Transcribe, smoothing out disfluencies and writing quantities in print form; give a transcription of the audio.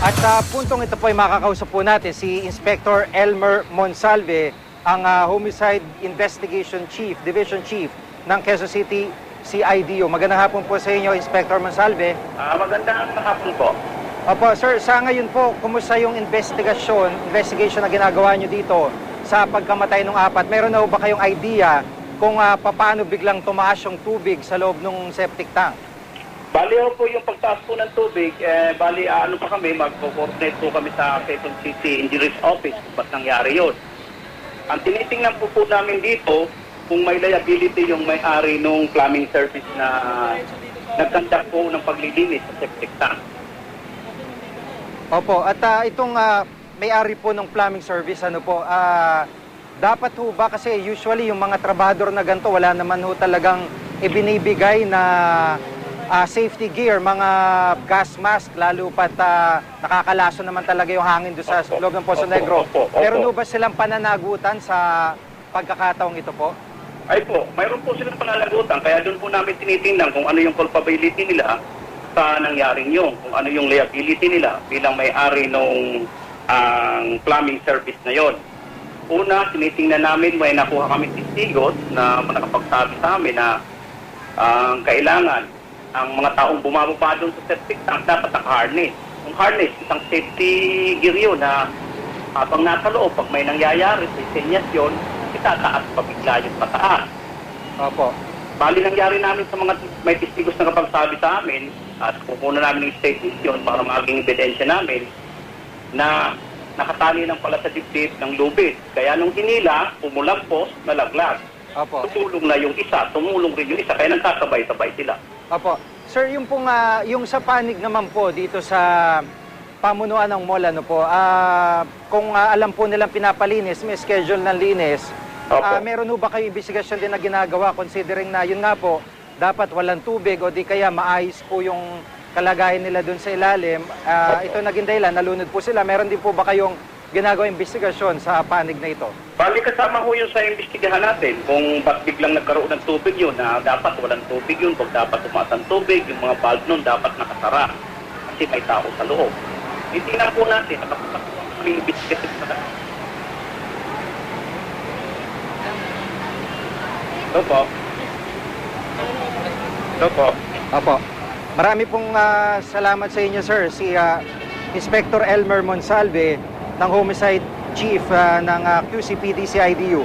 At sa puntong ito po ay makakausap po natin si Inspector Elmer Monsalve, ang Homicide Investigation Chief, Division Chief ng Quezon City CIDU. Magandang hapon po sa inyo, Inspector Monsalve. Magandang hapon po. Opo, sir, sa ngayon po, kumusta yung investigation na ginagawa nyo dito sa pagkamatay ng apat? Meron na ba kayong idea kung paano biglang tumaas yung tubig sa loob ng septic tank? Bali po yung pagtaas po ng tubig, mag-coordinate po kami sa Quezon City Engineers Office kung ba't nangyari yun. Ang tinitingnan po namin dito, kung may liability yung may-ari nung plumbing service na nagkandak po ng paglilinis sa septic tank. Opo, at itong may-ari po ng plumbing service, dapat ho ba, kasi usually yung mga trabahador na ganito, wala naman ho talagang ibinibigay na safety gear, mga gas mask, lalo pat nakakalaso naman talaga yung hangin doon sa loob ng Poso Negro. Meron ho ba silang pananagutan sa pagkakataong ito po? Ay po, mayroon po silang pananagutan, kaya doon po namin tinitingnan kung ano yung culpability nila sa nangyaring yun, kung ano yung liability nila bilang may-ari nung plumbing service na yon. Una, tinitingnan namin, may nakuha kami testigos na nakapagsabi sa amin na kailangan ang mga taong bumababa doon sa septic tank dapat naka-harness. Yung harness, isang safety gear yun na habang nasa loob, pag may nangyayari sa senyas yun, itataas pa bigla yung pataas. Opo. Bali nangyari namin sa mga may testigos na kapagsabi sa amin at kukunan namin yung statement yun para maging ebidensya namin na nakatali lang pala sa dibdib ng lubid. Kaya nung hinila, umulampos, nalaglag. Opo. Tumulong na yung isa, tumulong rin yung isa, kaya nagkasabay-sabay sila. Opo. Sir, yung pong, yung sa panig naman po dito sa pamunuan ng mall, kung alam po nilang pinapalinis, may schedule ng linis, meron ho ba kayo investigasyon din na ginagawa considering na yun nga po, dapat walang tubig o di kaya maayos po yung kalagayan nila dun sa ilalim. Ito naging dahilan, nalunod po sila. Meron din po ba kayong ginagawa investigasyon sa panig na ito? Bali kasama ho yun sa investigahan natin kung ba't biglang nagkaroon ng tubig yun na dapat walang tubig yun, kung dapat tumaas ang tubig, yung mga valve nun dapat nakasara kasi may tao sa loob. Itingnan po natin, nakapunta po kami investigative na natin. Ito po. Ito po. Opo. Marami pong salamat sa inyo, sir. Si Inspector Elmer Monsalve ng Homicide Chief ng QCPD CIDU.